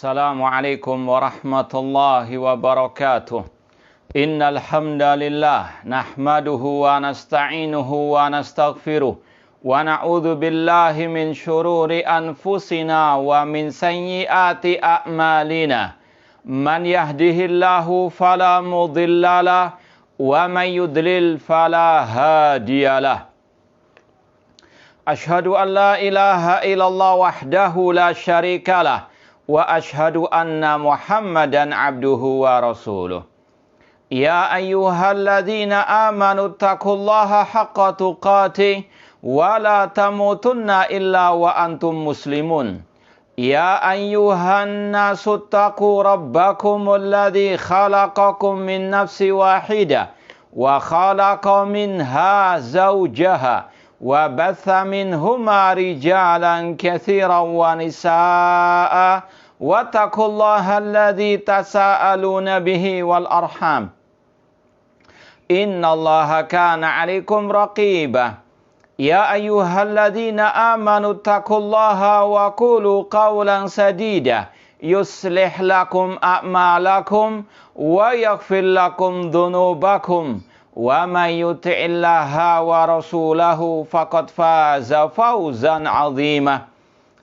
Assalamualaikum warahmatullahi wabarakatuh. Innal hamdalillah nahmaduhu wa nasta'inuhu wa nastaghfiruh wa na'udzu billahi min syururi anfusina wa min sayyiati a'malina. Man yahdihillahu fala mudhillalah wa man yudlil fala hadiyalah. Ashhadu an la ilaha illallah wahdahu la syarikalah wa ashhadu anna Muhammadan abduhu wa rasuluh. Ya ayyuhalladzina amanu taqullaha haqqa tuqatih wa la tamutunna illa wa antum muslimun. Ya ayyuhan nasu taqu rabbakumul ladzi khalaqakum min nafsin wahidah wa khalaqa minha zawjaha wa batha minhuma rijalan katsiran wa nisaa'a wattaqullaha alladzi tasaaluna bihi wal arham innallaha kana 'alaikum raqiba. Ya ayyuhalladzina amanu taqullaha wa qulu qawlan sadida yuslih lakum a'malakum wa yaghfir lakum dhunubakum wa may yuti'illaha wa rasulahu faqad faza fawzan 'azima.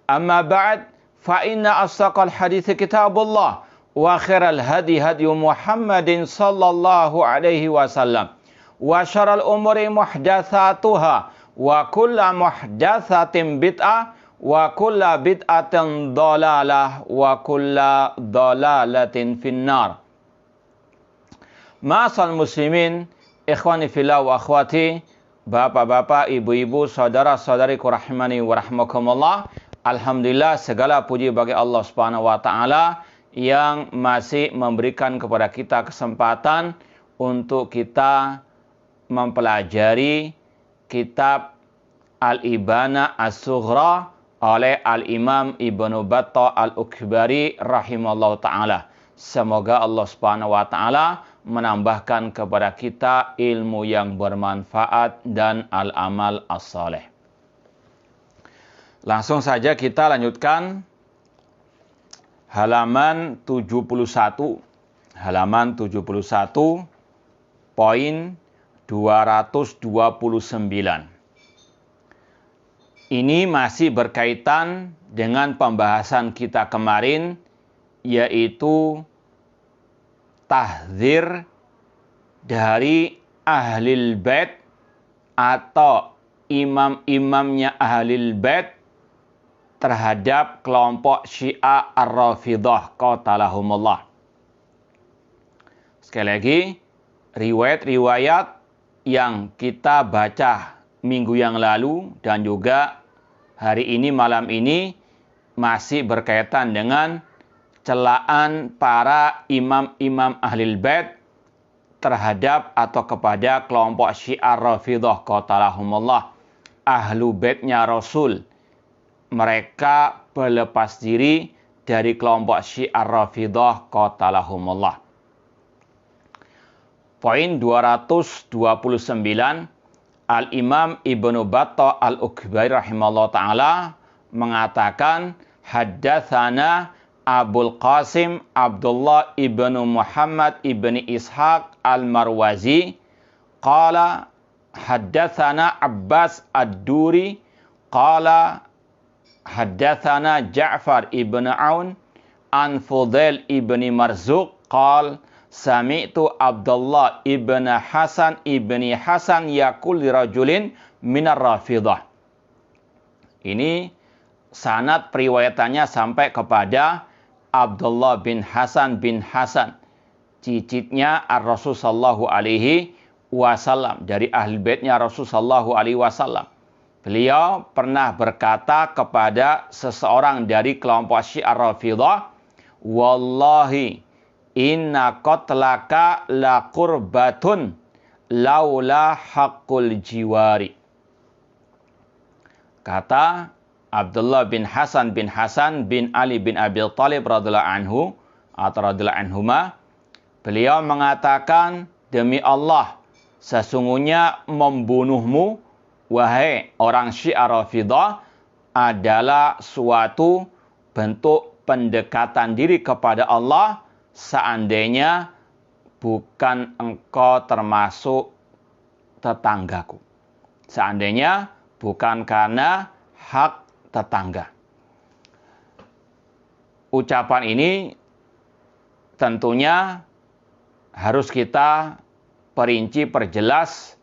Amma ba'd, fa inna asdaqal hadits kitabullah wa khairal hadi Muhammadin sallallahu alaihi wasallam wa syarrul umuri muhdatsatuha wa kullu muhdatsatin bid'ah wa kullu bid'atin dhalalah wa kullu dhalalatin finnar. Ma'asal muslimin, ikhwani fillah wa akhwati, bapak-bapak, ibu-ibu, saudara-saudariku rahimani wa rahmakumullah. Alhamdulillah, segala puji bagi Allah Subhanahu wa taala yang masih memberikan kepada kita kesempatan untuk kita mempelajari kitab Al-Ibana As-Sughra oleh Al-Imam Ibnu Battah Al-Ukbari rahimallahu taala. Semoga Allah Subhanahu wa taala menambahkan kepada kita ilmu yang bermanfaat dan al-amal as-saleh. Langsung saja kita lanjutkan halaman 71. Halaman 71 poin 229. Ini masih berkaitan dengan pembahasan kita kemarin, yaitu tahdzir dari ahlil bait atau imam-imamnya ahlil bait terhadap kelompok Syiah Ar-Rafidhah qatalahumullah. Sekali lagi, riwayat-riwayat yang kita baca minggu yang lalu dan juga hari ini malam ini masih berkaitan dengan celaan para imam-imam ahlil bait terhadap atau kepada kelompok Syiah Rafidhah qatalahumullah, ahlu baitnya Rasul. Mereka berlepas diri dari kelompok Syiah Rafidhah qatalahumullah. Poin 229, Al-Imam Ibnu Battah Al-Ukbari rahimahullah ta'ala mengatakan, haddatsana Abul Qasim Abdullah ibnu Muhammad ibni Ishaq al-Marwazi qala haddatsana Abbas ad-Duri qala haddatsana Ja'far ibn Aun an Fudail ibni Marzuq qala sami'tu Abdullah ibn Hasan ibni Hasan yaqul li rajulin minar Rafidhah. Ini sanad periwayatannya sampai kepada Abdullah bin Hasan, cicitnya Ar-Rasul sallallahu alaihi wasallam, dari ahli baitnya Rasul sallallahu alaihi wasallam. Beliau pernah berkata kepada seseorang dari kelompok Syiah Rafidhah, wallahi inna qatlaka la qurbatun laula haqqul jiwari. Kata Abdullah bin Hasan bin Ali bin Abi Thalib radhiyallahu anhu atau radhiyallahu anhuma, beliau mengatakan, demi Allah, sesungguhnya membunuhmu, wahai orang Syiah Rafidhah, adalah suatu bentuk pendekatan diri kepada Allah seandainya bukan engkau termasuk tetanggaku. Seandainya bukan karena hak tetangga. Ucapan ini tentunya harus kita perinci, perjelas,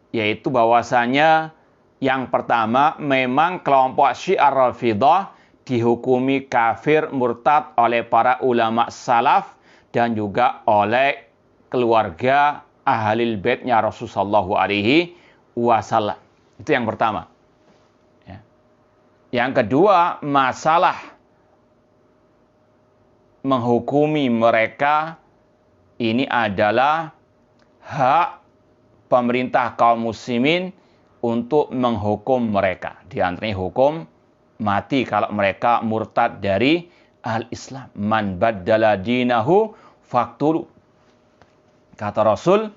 yaitu bahwasanya yang pertama, memang kelompok Syiah Rafidhah dihukumi kafir murtad oleh para ulama salaf dan juga oleh keluarga ahlul baitnya Rasulullah SAW. Itu yang pertama. Ya. Yang kedua, masalah menghukumi mereka ini adalah hak pemerintah kaum muslimin untuk menghukum mereka. Di antaranya hukum mati kalau mereka murtad dari al-Islam. Man baddala dinahu faqtulu. Kata Rasul,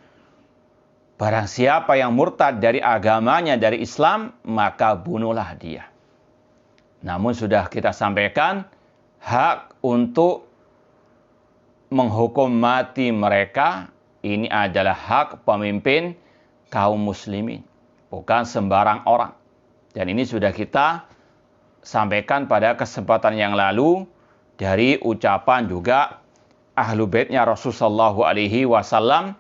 barang siapa yang murtad dari agamanya, dari Islam, maka bunuhlah dia. Namun sudah kita sampaikan, hak untuk menghukum mati mereka, ini adalah hak pemimpin kaum muslimin. Bukan sembarang orang. Dan ini sudah kita sampaikan pada kesempatan yang lalu dari ucapan juga ahlu baitnya Rasulullah SAW,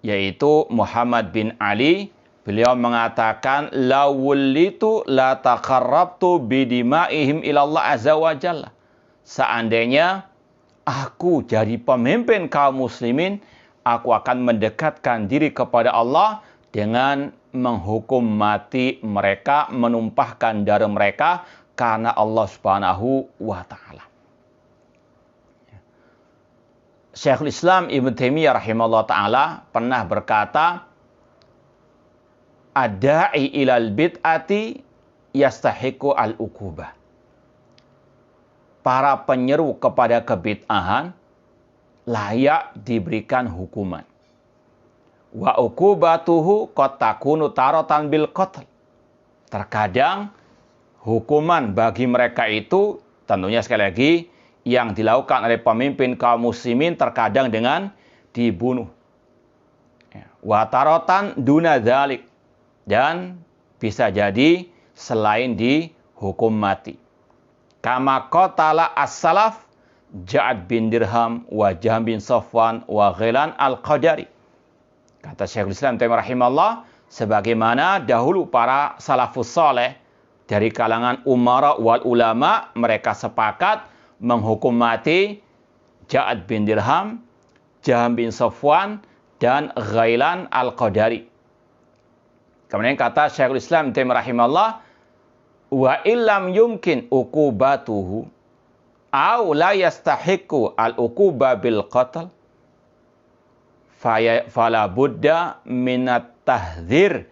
yaitu Muhammad bin Ali. Beliau mengatakan, la wullitu la taqarrabtu bidimaihim ilallah azza wa jalla. Seandainya aku jadi pemimpin kaum muslimin, aku akan mendekatkan diri kepada Allah dengan menghukum mati mereka, menumpahkan darah mereka karena Allah Subhanahu wa taala. Syekhul Islam Ibnu Taimiyah rahimahullah taala pernah berkata, "Ad-da'i ilal bid'ati yastahiqu al-uqubah." Para penyeru kepada kebid'ahan layak diberikan hukuman. Wa uqubatuhu qad takunu taratan bil qatl. Terkadang hukuman bagi mereka itu tentunya sekali lagi yang dilakukan oleh pemimpin kaum muslimin terkadang dengan dibunuh. Wa taratan duna dzalik, dan bisa jadi selain dihukum mati. Kama qatala as-salaf Ja'ad bin Dirham wa Jahm bin Safwan wa Ghailan al-Qadari. Kata Syekhul Islam Taimiyah rahimahullah, sebagaimana dahulu para salafus saleh dari kalangan umara wal ulama, mereka sepakat menghukum mati Ja'ad bin Dirham, Jahm bin Safwan, dan Ghailan al-Qadari. Kemudian kata Syekhul Islam Taimiyah rahimahullah, wa illam yumkin uqubatuhu aw la yastahiqu al-uquba bil qatl fala budda minat tahdzir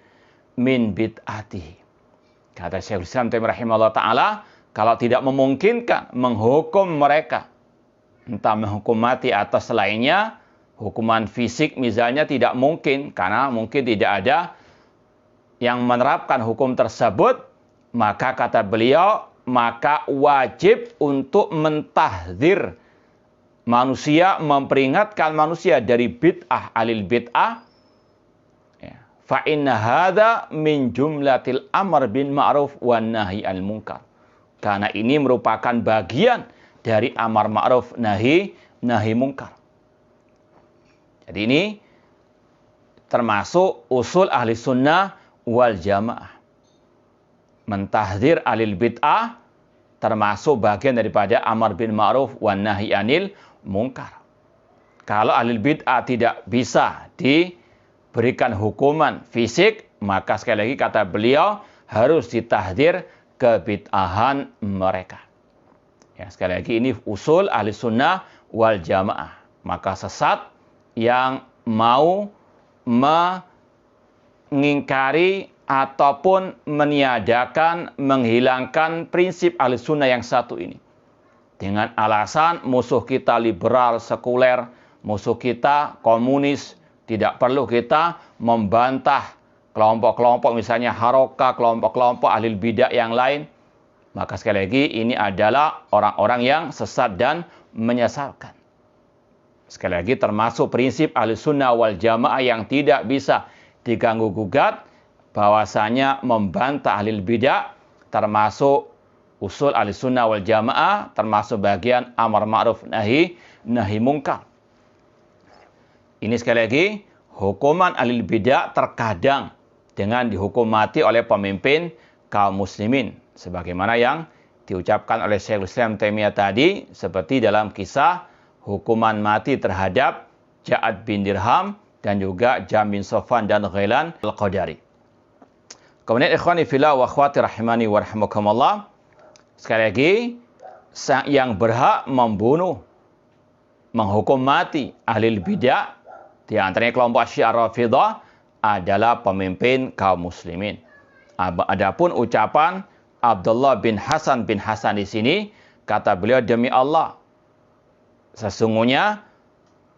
min bid'atihi. Kata Syekhul Islam Taimiyah rahimahullah taala, kalau tidak memungkinkan menghukum mereka, entah menghukum mati atau selainnya, hukuman fisik misalnya tidak mungkin karena mungkin tidak ada yang menerapkan hukum tersebut, maka kata beliau, maka wajib untuk mentahdzir manusia, memperingatkan manusia dari bid'ah, alil bid'ah. Fa inna hadza min jumlatil amr bin ma'ruf wan nahi al munkar. Karena ini merupakan bagian dari amar ma'ruf nahi munkar. Jadi ini termasuk usul ahli sunnah wal jamaah. Mentahdzir alil bid'ah termasuk bagian daripada amar bin ma'ruf wan nahi anil munkar. Kalau alil bid'ah tidak bisa diberikan hukuman fisik, maka sekali lagi kata beliau harus ditahdzir kebid'ahan mereka. Ya, sekali lagi ini usul ahli sunnah wal jamaah. Maka sesat yang mau mengingkari ataupun meniadakan, menghilangkan prinsip ahli sunnah yang satu ini. Dengan alasan musuh kita liberal, sekuler, musuh kita komunis, tidak perlu kita membantah kelompok-kelompok misalnya Haroka, kelompok-kelompok ahli bidah yang lain. Maka sekali lagi ini adalah orang-orang yang sesat dan menyesatkan. Sekali lagi termasuk prinsip Ahlussunnah wal Jamaah yang tidak bisa diganggu gugat, bahwasanya membantah ahlul bidah termasuk usul Ahlussunnah wal Jamaah, termasuk bagian amar ma'ruf nahi munkar. Ini sekali lagi hukuman ahlul bidah terkadang dengan dihukum mati oleh pemimpin kaum muslimin, sebagaimana yang diucapkan oleh Syekhul Islam Taimiyah tadi, seperti dalam kisah hukuman mati terhadap Ja'ad bin Dirham dan juga Jam bin Sofwan dan Ghailan al-Qadari. Kemudian ikhwani fillah wa akhwati rahimani wa rahimakumullah, sekali lagi yang berhak membunuh, menghukum mati ahli bidah di antaranya kelompok Syiah Rafidhah adalah pemimpin kaum muslimin. Adapun ucapan Abdullah bin Hasan di sini, kata beliau, demi Allah, sesungguhnya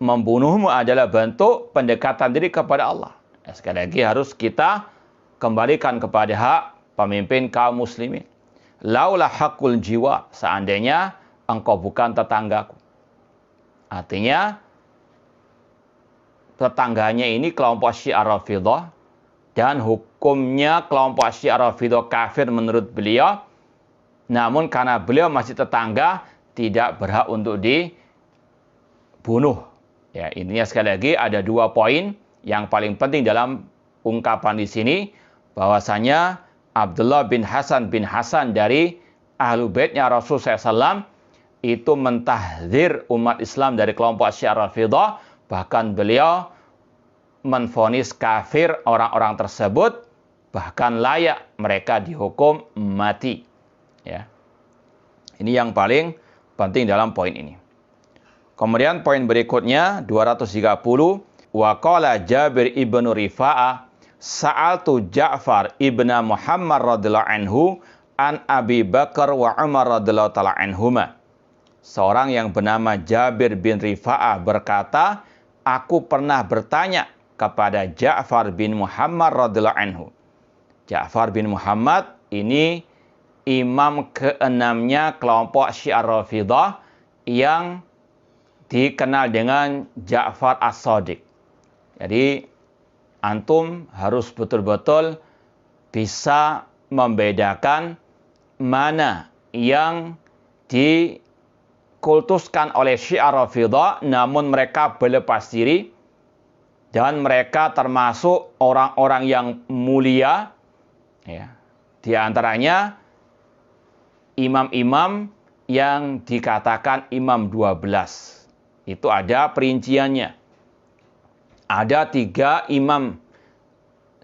membunuhmu adalah bentuk pendekatan diri kepada Allah. Sekali lagi harus kita kembalikan kepada hak pemimpin kaum muslimin. Laulah hakul jiwa, seandainya engkau bukan tetanggaku. Artinya tetangganya ini kelompok Syiah Rafidhah, dan hukumnya kelompok Syiah Rafidhah kafir menurut beliau. Namun karena beliau masih tetangga, tidak berhak untuk dibunuh. Ya, intinya sekali lagi ada 2 poin yang paling penting dalam ungkapan di sini, bahwasanya Abdullah bin Hasan dari ahlu baitnya Rasulullah SAW itu mentahdzir umat Islam dari kelompok Syiah Rafidhah. Bahkan beliau menvonis kafir orang-orang tersebut, bahkan layak mereka dihukum mati. Ya. Ini yang paling penting dalam poin ini. Kemudian poin berikutnya 230, wa qala Jabir ibnu Rifa'ah sa'altu Ja'far ibnu Muhammad radhiyallahu anhu an Abi Bakar wa Umar radhiyallahu ta'ala anhuma. Seorang yang bernama Jabir bin Rifa'ah berkata, aku pernah bertanya kepada Ja'far bin Muhammad radhiyallahu anhu. Ja'far bin Muhammad ini imam keenamnya kelompok Syiah Rafidhah yang dikenal dengan Ja'far As-Shadiq. Jadi antum harus betul-betul bisa membedakan mana yang dikultuskan oleh Syiah Rafidhah namun mereka berlepas diri, dan mereka termasuk orang-orang yang mulia. Ya. Di antaranya imam-imam yang dikatakan imam 12. Itu ada perinciannya. Ada 3 imam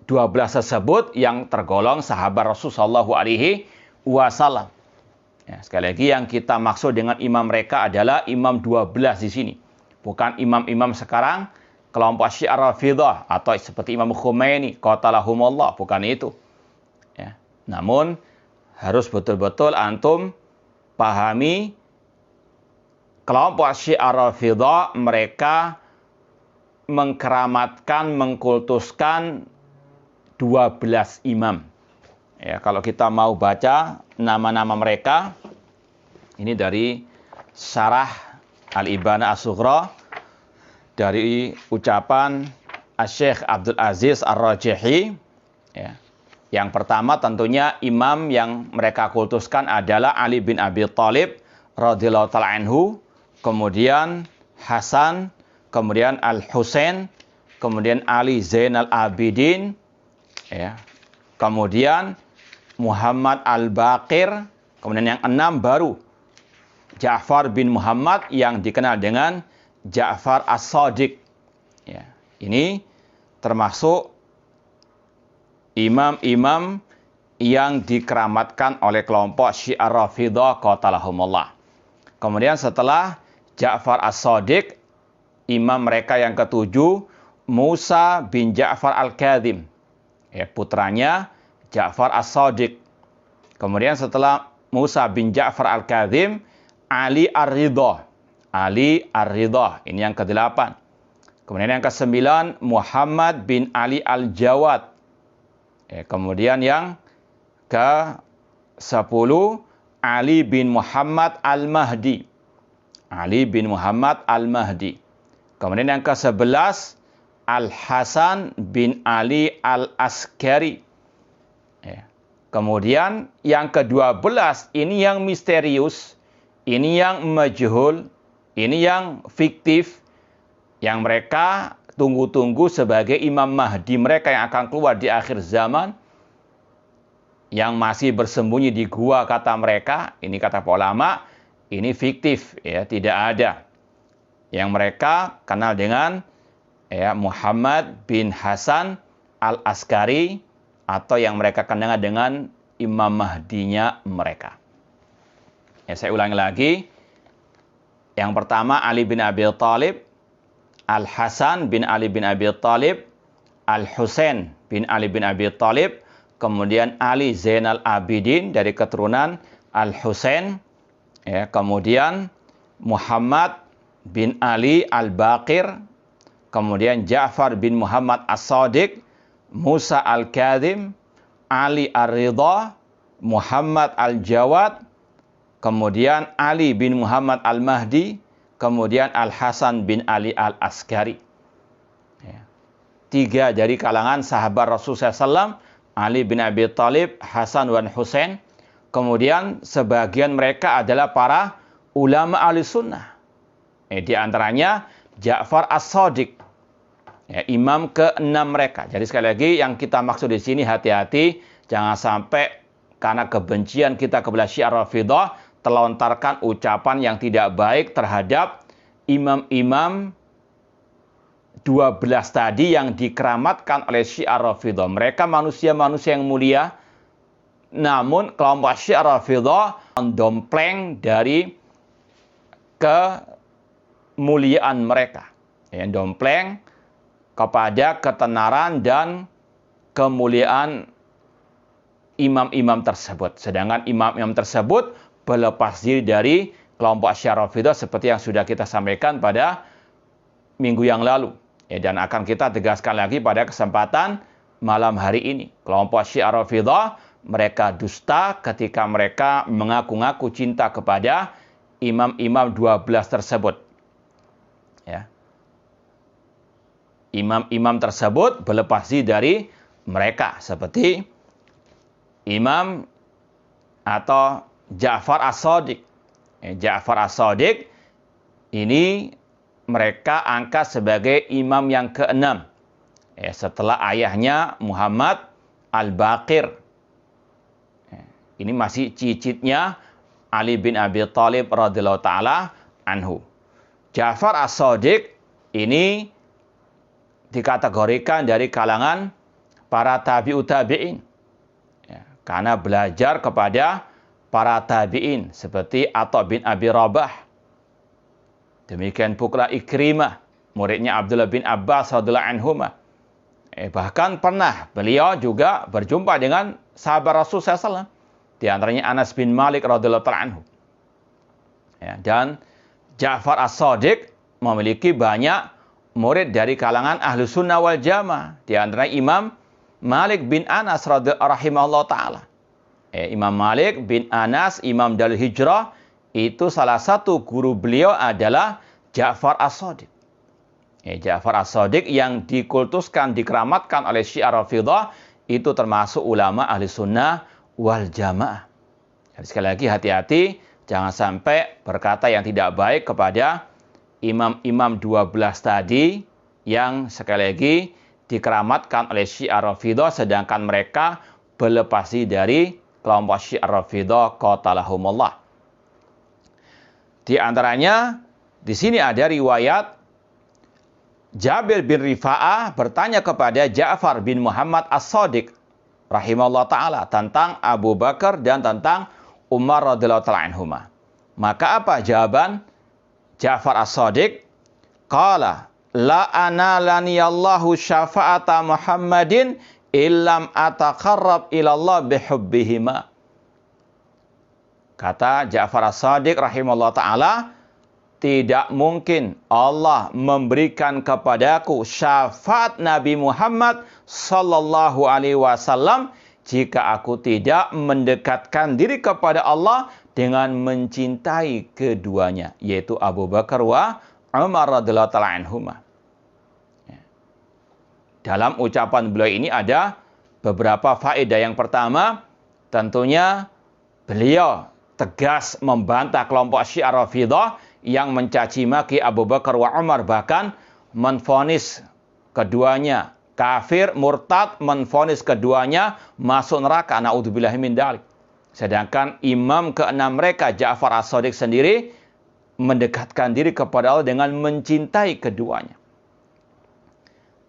12 tersebut yang tergolong sahabat Rasulullah SAW. Ya, sekali lagi yang kita maksud dengan imam mereka adalah imam 12 di sini. Bukan imam-imam sekarang kelompok Syiah Rafidhah atau seperti Imam Khomeini qatalahumullah, bukan itu. Ya. Namun harus betul-betul antum pahami kelompok Syiah Rafidhah mereka mengkeramatkan, mengkultuskan 12 imam. Ya, kalau kita mau baca nama-nama mereka, ini dari Syarah Al-Ibanah As-Sughra dari ucapan Syekh Abdul Aziz Ar-Rajihi. Ya. Yang pertama tentunya imam yang mereka kultuskan adalah Ali bin Abi Thalib radhiyallahu ta'ala anhu, kemudian Hasan, kemudian Al-Husain, kemudian Ali Zainal Abidin, ya. Kemudian Muhammad Al-Baqir, kemudian yang 6 baru Ja'far bin Muhammad yang dikenal dengan Ja'far As-Shadiq. Ya. Ini termasuk imam-imam yang dikeramatkan oleh kelompok Syiah Rafidhah qatalahumullah. Kemudian setelah Ja'far As-Shadiq, imam mereka yang ketujuh Musa bin Ja'far Al-Kadhim, ya, putranya Ja'far As-Shadiq. Kemudian setelah Musa bin Ja'far Al-Kadhim, Ali Ar-Ridha. Ali Ar-Ridha, ini yang ke-8. Kemudian yang ke-9 Muhammad bin Ali Al-Jawad. Ya, kemudian yang ke-10 Ali bin Muhammad Al-Mahdi. Ali bin Muhammad Al-Mahdi. Kemudian yang ke-11, Al-Hasan bin Ali Al-Askari. Ya. Kemudian yang ke-12, ini yang misterius, ini yang majhul, ini yang fiktif, yang mereka tunggu-tunggu sebagai Imam Mahdi mereka yang akan keluar di akhir zaman, yang masih bersembunyi di gua kata mereka, ini kata ulama, ini fiktif, ya, tidak ada. Yang mereka kenal dengan ya, Muhammad bin Hasan Al-Askari, atau yang mereka kenal dengan Imam Mahdinya mereka. Ya, saya ulangi lagi. Yang pertama Ali bin Abi Thalib, Al-Hasan bin Ali bin Abi Thalib, Al-Husain bin Ali bin Abi Thalib, kemudian Ali Zainal Abidin dari keturunan Al-Husain, ya, kemudian Muhammad bin Ali Al-Baqir, kemudian Ja'far bin Muhammad As-Sadiq, Musa Al-Kadhim, Ali Ar-Ridha, Muhammad Al-Jawad, kemudian Ali bin Muhammad Al-Mahdi, kemudian Al-Hasan bin Ali Al-Askari. Ya. 3 dari kalangan sahabat Rasulullah SAW, Ali bin Abi Thalib, Hasan dan Husain. Kemudian sebagian mereka adalah para ulama ahli sunnah. Di antaranya Ja'far As-Sadiq, ya, imam ke-6 mereka. Jadi sekali lagi yang kita maksud di sini, hati-hati jangan sampai karena kebencian kita kepada Syiah Rafidhah telontarkan ucapan yang tidak baik terhadap imam-imam 12 tadi yang dikeramatkan oleh Syiah Rafidhah. Mereka manusia-manusia yang mulia, namun kelompok Syiah Rafidhah mendompleng dari kemuliaan mereka. Ya, dompleng kepada ketenaran dan kemuliaan imam-imam tersebut. Sedangkan imam-imam tersebut berlepas diri dari kelompok Syiah Rafidhah seperti yang sudah kita sampaikan pada minggu yang lalu. Ya, dan akan kita tegaskan lagi pada kesempatan malam hari ini. Kelompok Syiah Rafidhah, mereka dusta ketika mereka mengaku-ngaku cinta kepada imam-imam 12 tersebut. Ya. Imam-imam tersebut berlepas diri dari mereka. Seperti Imam atau Ja'far As-Sadiq. Ja'far As-Sadiq ini mereka angkat sebagai imam yang ke-6. Setelah ayahnya Muhammad Al-Baqir. Ini masih cicitnya Ali bin Abi Thalib radhiyallahu taala anhu. Ja'far As-Sadiq ini dikategorikan dari kalangan para tabi'ut tabi'in. Ya, karena belajar kepada para tabi'in seperti Atha bin Abi Rabah. Demikian pula Ikrimah, muridnya Abdullah bin Abbas radhiyallahu anhuma. Bahkan pernah beliau juga berjumpa dengan sahabat Rasul SAW. Di antaranya Anas bin Malik radhiyallahu ta'ala anhu. Ya, dan Ja'far As-Sadiq memiliki banyak murid dari kalangan ahlu sunnah wal jamaah. Di antaranya Imam Malik bin Anas rahimahullah ta'ala. Imam Malik bin Anas, Imam Darul Hijrah, itu salah satu guru beliau adalah Ja'far As-Sadiq. Ja'far As-Sadiq yang dikultuskan, dikeramatkan oleh Syiah Rafidhah, itu termasuk ulama ahli sunnah wal jamaah. Jadi sekali lagi hati-hati, jangan sampai berkata yang tidak baik kepada imam-imam 12 tadi yang sekali lagi dikeramatkan oleh Syiah Rafidhah, sedangkan mereka berlepas diri dari kelompok Syiah Rafidhah qatalahumullah. Di antaranya di sini ada riwayat Jabir bin Rifa'ah bertanya kepada Ja'far bin Muhammad As-Sadiq rahimahullah ta'ala tentang Abu Bakar dan tentang Umar radhiyallahu ta'ala anhuma. Maka apa jawaban Ja'far As-Sadiq? Qala la analani Allahu syafa'ata Muhammadin illam ataqarrab ilallah bihubbihima. Kata Ja'far As-Sadiq rahimahullah ta'ala, tidak mungkin Allah memberikan kepadaku syafaat Nabi Muhammad sallallahu alaihi wasallam jika aku tidak mendekatkan diri kepada Allah dengan mencintai keduanya, yaitu Abu Bakar wa Umar radhiyallahu ta'ala anhuma. Dalam ucapan beliau ini ada beberapa faedah. Yang pertama, tentunya beliau tegas membantah kelompok Syiah Rafidhah yang mencaci maki Abu Bakar wa Umar, bahkan menvonis keduanya kafir, murtad, menvonis keduanya masuk neraka. Na'udzubillahi min dzalik. Sedangkan imam keenam mereka, Ja'far As-Shadiq sendiri, mendekatkan diri kepada Allah dengan mencintai keduanya.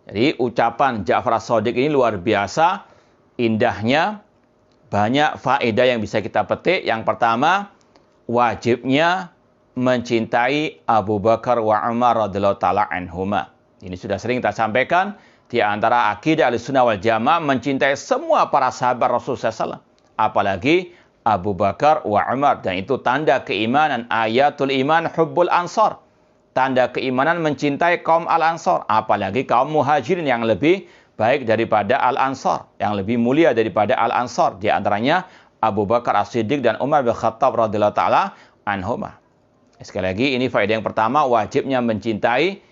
Jadi ucapan Ja'far As-Shadiq ini luar biasa indahnya, banyak faedah yang bisa kita petik. Yang pertama, wajibnya mencintai Abu Bakar wa Umar radhiyallahu ta'ala anhuma. Ini sudah sering kita sampaikan, di antara akidah Ahlussunnah wal Jamaah mencintai semua para sahabat Rasulullah SAW. Apalagi Abu Bakar wa Umar. Dan itu tanda keimanan. Ayatul iman hubbul ansar. Tanda keimanan mencintai kaum Al-Ansar. Apalagi kaum Muhajirin yang lebih baik daripada Al-Ansar. Yang lebih mulia daripada Al-Ansar. Di antaranya Abu Bakar As-Siddiq dan Umar bin Khattab radhiyallahu ta'ala anhumah. Sekali lagi, ini faedah yang pertama, wajibnya mencintai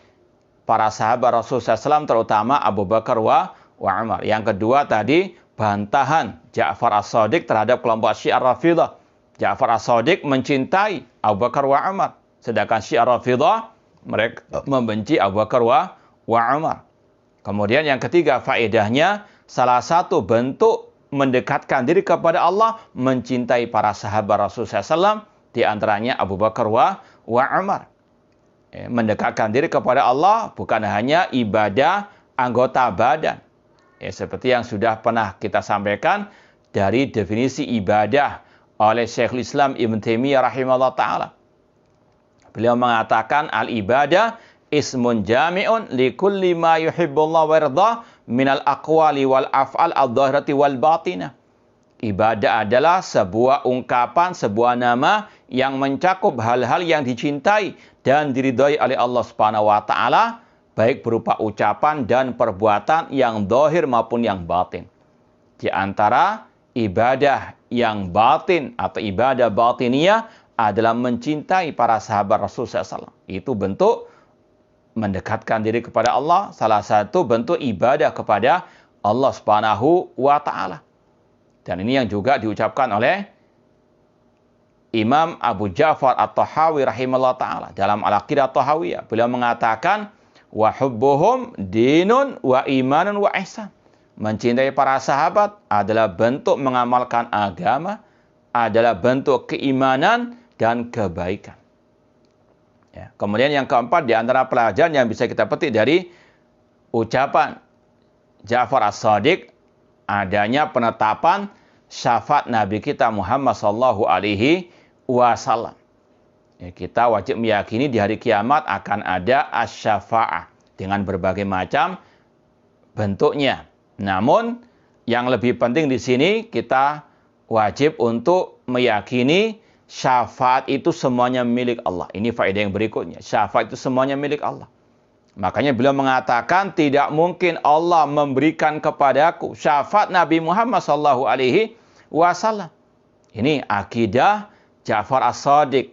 para sahabat Rasulullah SAW, terutama Abu Bakar wa Umar. Yang kedua tadi, bantahan Ja'far As-Shadiq terhadap kelompok Syiah Rafidhah. Ja'far As-Shadiq mencintai Abu Bakar wa Umar. Sedangkan Syiah Rafidhah, mereka membenci Abu Bakar wa Umar. Kemudian yang ketiga faedahnya, salah satu bentuk mendekatkan diri kepada Allah, mencintai para sahabat Rasulullah SAW, di antaranya Abu Bakar wa Umar. Mendekatkan diri kepada Allah bukan hanya ibadah anggota badan. Seperti yang sudah pernah kita sampaikan dari definisi ibadah oleh Syekhul Islam Ibn Taimiyah rahimahullah ta'ala. Beliau mengatakan al-ibadah ismun jami'un li kulli ma yuhibbullah wa yardah minal aqwali wal af'al adh-dhahirati wal batinah. Ibadah adalah sebuah ungkapan, sebuah nama yang mencakup hal-hal yang dicintai dan diridhai oleh Allah Subhanahu wa taala, baik berupa ucapan dan perbuatan yang zahir maupun yang batin. Di antara ibadah yang batin atau ibadah batiniyah adalah mencintai para sahabat Rasulullah SAW. Itu bentuk mendekatkan diri kepada Allah, salah satu bentuk ibadah kepada Allah Subhanahu wa taala. Dan ini yang juga diucapkan oleh Imam Abu Ja'far At-Tahawi rahimahullah ta'ala dalam Al-Aqidah At-Tahawiyah. Beliau mengatakan, wa hubbuhum dinun wa imanun wa ihsan. Mencintai para sahabat adalah bentuk mengamalkan agama, adalah bentuk keimanan dan kebaikan. Ya. Kemudian yang keempat, di antara pelajaran yang bisa kita petik dari ucapan Ja'far As-Shadiq, adanya penetapan syafaat Nabi kita Muhammad sallallahu alaihi wasallam. Ya, kita wajib meyakini di hari kiamat akan ada asy-syafa'ah dengan berbagai macam bentuknya. Namun yang lebih penting di sini kita wajib untuk meyakini syafaat itu semuanya milik Allah. Ini faedah yang berikutnya. Syafaat itu semuanya milik Allah. Makanya beliau mengatakan tidak mungkin Allah memberikan kepadaku syafaat Nabi Muhammad sallallahu alaihi wasallam. Ini akidah Ja'far As-Shadiq.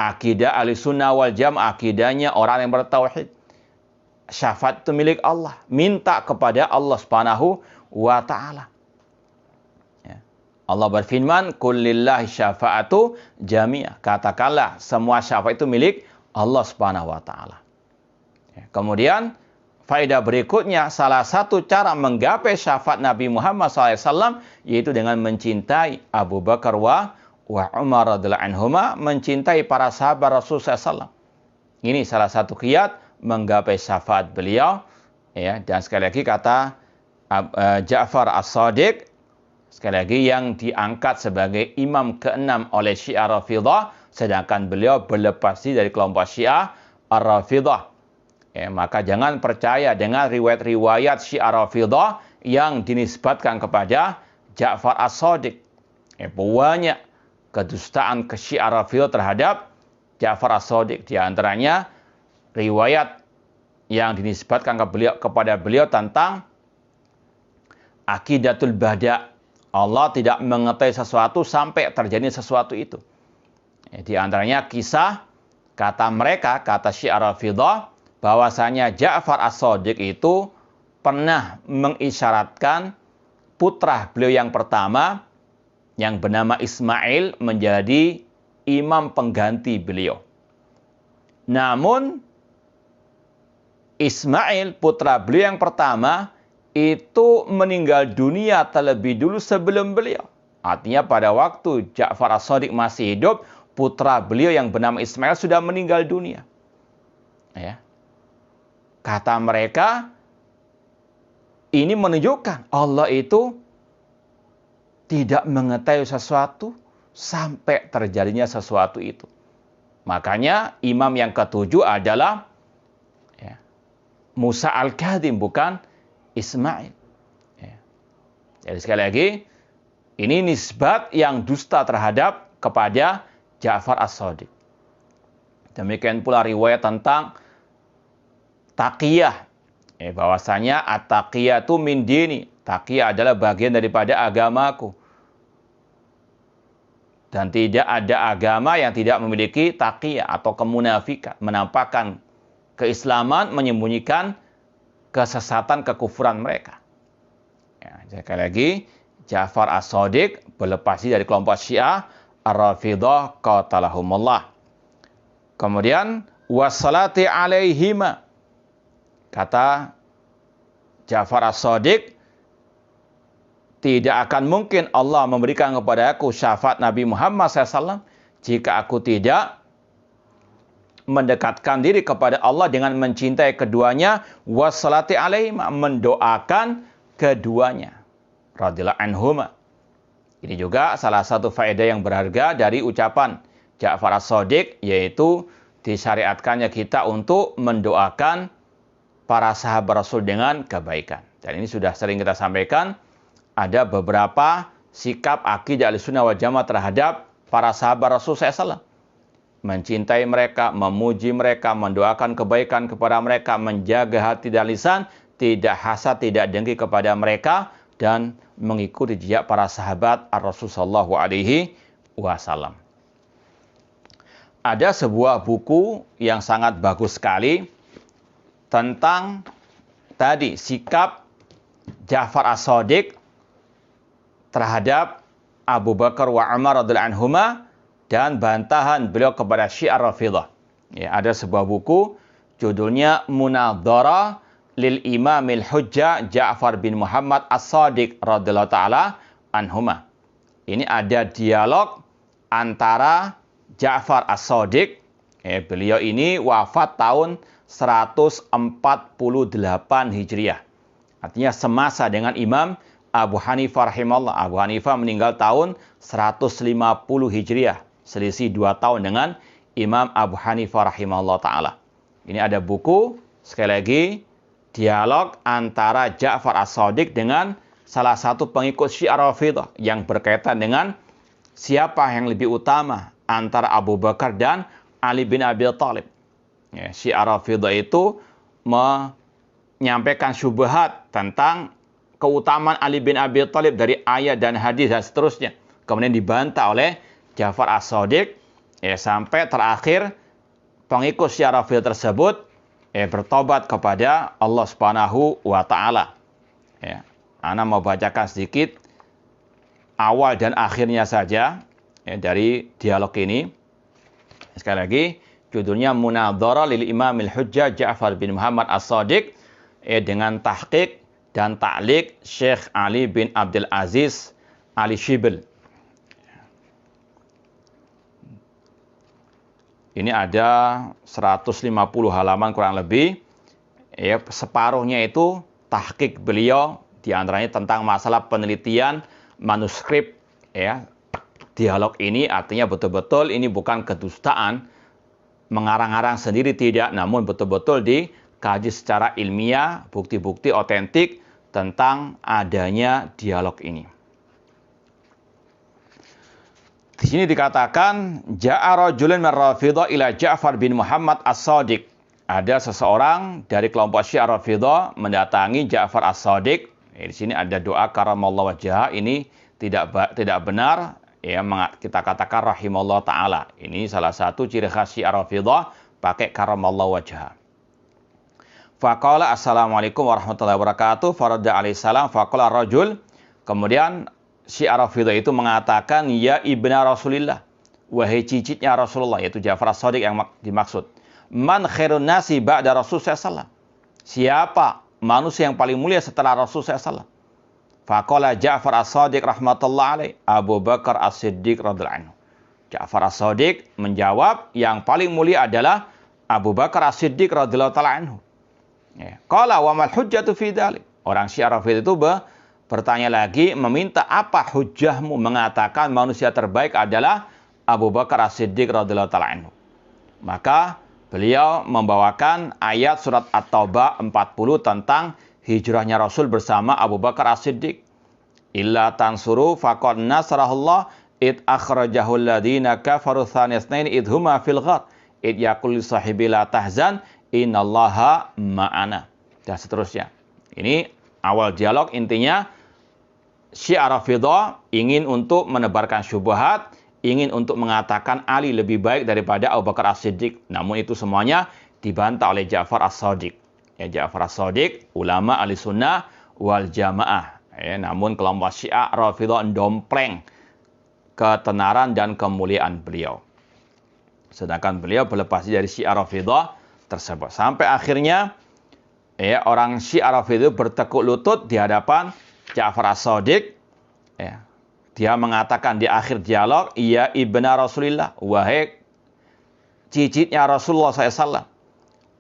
Akidah Ahlussunnah wal Jamaah, akidahnya orang yang bertauhid. Syafaat itu milik Allah. Minta kepada Allah Subhanahu wa taala. Ya. Allah berfirman, "Qul lillahi syafa'atu jami'ah." Katakanlah semua syafaat itu milik Allah Subhanahu wa taala. Ya. Kemudian faedah berikutnya, salah satu cara menggapai syafaat Nabi Muhammad SAW yaitu dengan mencintai Abu Bakar wa Umar radhiyallahu anhuma, mencintai para sahabat Rasulullah SAW. Ini salah satu kiat menggapai syafaat beliau. Ya, dan sekali lagi kata Ja'far As-Shadiq, sekali lagi yang diangkat sebagai imam keenam oleh Syiah Rafidhah, sedangkan beliau berlepas diri dari kelompok Syiah Ar-Rafidhah. Ya, maka jangan percaya dengan riwayat-riwayat Syiah Rafidhah yang dinisbatkan kepada Ja'far As-Shadiq. Ya, banyak kedustaan ke Syiah Rafidhah terhadap Ja'far As-Shadiq. Di antaranya riwayat yang dinisbatkan kepada beliau tentang Aqidatul Bada, Allah tidak mengetahui sesuatu sampai terjadi sesuatu itu. Di antaranya kisah kata mereka, kata Syiah Rafidhah, bahwasanya Ja'far As-Shadiq itu pernah mengisyaratkan putra beliau yang pertama yang bernama Ismail menjadi imam pengganti beliau. Namun Ismail, putra beliau yang pertama, itu meninggal dunia terlebih dulu sebelum beliau. Artinya pada waktu Ja'far As-Shadiq masih hidup, putra beliau yang bernama Ismail sudah meninggal dunia. Ya. Kata mereka, ini menunjukkan Allah itu tidak mengetahui sesuatu sampai terjadinya sesuatu itu. Makanya imam yang ketujuh adalah Musa Al-Kadhim, bukan Ismail. Jadi sekali lagi, ini nisbat yang dusta terhadap kepada Ja'far As-Shadiq. Demikian pula riwayat tentang taqiyah. Bahwasanya at-taqiyatu min dini. Taqiyah adalah bagian daripada agamaku. Dan tidak ada agama yang tidak memiliki taqiyah atau kemunafikan. Menampakkan keislaman, menyembunyikan kesesatan, kekufuran mereka. Sekali lagi, Ja'far As-Shadiq berlepas diri dari kelompok Syiah Ar-Rafidhah qatalahumullah. Kemudian wassalati alaihima. Kata Ja'far As-Shadiq, tidak akan mungkin Allah memberikan kepada aku syafaat Nabi Muhammad SAW jika aku tidak mendekatkan diri kepada Allah dengan mencintai keduanya, wassalati alaihim, mendoakan keduanya radhiyallahu anhuma. Ini juga salah satu faedah yang berharga dari ucapan Ja'far As-Shadiq, yaitu disyariatkannya kita untuk mendoakan para sahabat Rasul dengan kebaikan. Dan ini sudah sering kita sampaikan, ada beberapa sikap akidah Ahlussunnah wal Jamaah terhadap para sahabat Rasul SAW. Mencintai mereka, memuji mereka, mendoakan kebaikan kepada mereka, menjaga hati dan lisan, tidak hasad, tidak dengki kepada mereka, dan mengikuti jejak para sahabat Rasul sallallahu alaihi wasallam. Ada sebuah buku yang sangat bagus sekali tentang tadi sikap Ja'far As-Shadiq terhadap Abu Bakar wa Umar radhiyallahu anhuma, dan bantahan beliau kepada Syiah Rafidhah. Ada sebuah buku judulnya Munadharah lil Imamil Hujjah Ja'far bin Muhammad As-Shadiq radhiyallahu taala anhuma. Ini ada dialog antara Ja'far As-Shadiq, beliau ini wafat tahun 148 Hijriah. Artinya semasa dengan Imam Abu Hanifah rahimahullah. Abu Hanifah meninggal tahun 150 Hijriah. Selisih 2 tahun dengan Imam Abu Hanifah rahimahullah ta'ala. Ini ada buku, sekali lagi, dialog antara Ja'far As-Shadiq dengan salah satu pengikut Syiah Rafidhah yang berkaitan dengan siapa yang lebih utama antara Abu Bakar dan Ali bin Abi Thalib. Syiah Rafidhah itu menyampaikan syubhat tentang keutamaan Ali bin Abi Thalib dari ayat dan hadis dan seterusnya. Kemudian dibantah oleh Ja'far As-Shadiq, sampai terakhir pengikut Syiah Rafidhah tersebut bertobat kepada Allah Subhanahu wa taala. Ana mau bacakan sedikit awal dan akhirnya saja dari dialog ini. Sekali lagi, judulnya Munadharah lil Imamil Hujjah Ja'far bin Muhammad As-Shadiq, dengan tahqiq dan ta'liq Syekh Ali bin Abdul Aziz Ali Shibl. Ini ada 150 halaman kurang lebih. Separuhnya itu tahqiq beliau, diantaranya tentang masalah penelitian manuskrip. Dialog ini artinya betul-betul ini bukan kedustaan, mengarang-arang sendiri, tidak. Namun betul-betul dikaji secara ilmiah, bukti-bukti otentik tentang adanya dialog ini. Di sini dikatakan ja'a rajulun min Rafidhah ila Ja'far bin Muhammad As-Shadiq. Ada seseorang dari kelompok Syiah Rafidhah mendatangi Ja'far As-Shadiq. Di sini ada doa karamallahu wajhah, ini tidak benar, ya kita katakan rahimallahu taala. Ini salah satu ciri khas Syiah Rafidhah, pakai karamallahu wajhah. Faqala assalamualaikum warahmatullahi wabarakatuh. Farada alaihissalam faqala rajul. Kemudian Syiah Rafidhah itu mengatakan, ya ibna Rasulillah, wahai cicitnya Rasulullah, yaitu Ja'far as-Shadiq yang dimaksud. Man khairun nasi ba'da Rasul sallallahu. Siapa manusia yang paling mulia setelah Rasul sallallahu? Faqala Ja'far as-Shadiq rahmatullahi alaih, Abu Bakar as-Siddiq radhiyallahu anhu. Ja'far as-Shadiq menjawab, yang paling mulia adalah Abu Bakar as-Siddiq radhiyallahu ta'ala anhu. Qala wa mal hujjatu fi dzalik. Orang Syiah Rafidhah itu bertanya lagi, meminta apa hujjahmu mengatakan manusia terbaik adalah Abu Bakar as-Siddiq radhiyallahu ta'ala anhu. Maka beliau membawakan ayat surat At-Taubah 40 tentang hijrahnya Rasul bersama Abu Bakar as-Siddiq. Illa tansuru faqad nasrahullah id akhrajahu alladhina kafaru thaniyasnain id huma fil ghar id yaqul sahibi la tahzan innallaha ma'ana, dan seterusnya. Ini awal dialog. Intinya Syiah Rafidhah ingin untuk menebarkan syubhat, ingin untuk mengatakan Ali lebih baik daripada Abu Bakar as-Siddiq. Namun itu semuanya dibantah oleh Ja'far as-Shadiq. Ya, Ja'far as-Shadiq ulama ahli sunnah wal jamaah. Namun kelompok Syiah Rafidhah dompleng ketenaran dan kemuliaan beliau. Sedangkan beliau berlepas dari Syiah Rafidhah tersebut. Sampai akhirnya orang Syiah Rafidhah bertekuk lutut di hadapan Ja'far as-Shadiq. Dia mengatakan di akhir dialog, ya ibna Rasulillah, wahai cicitnya Rasulullah SAW,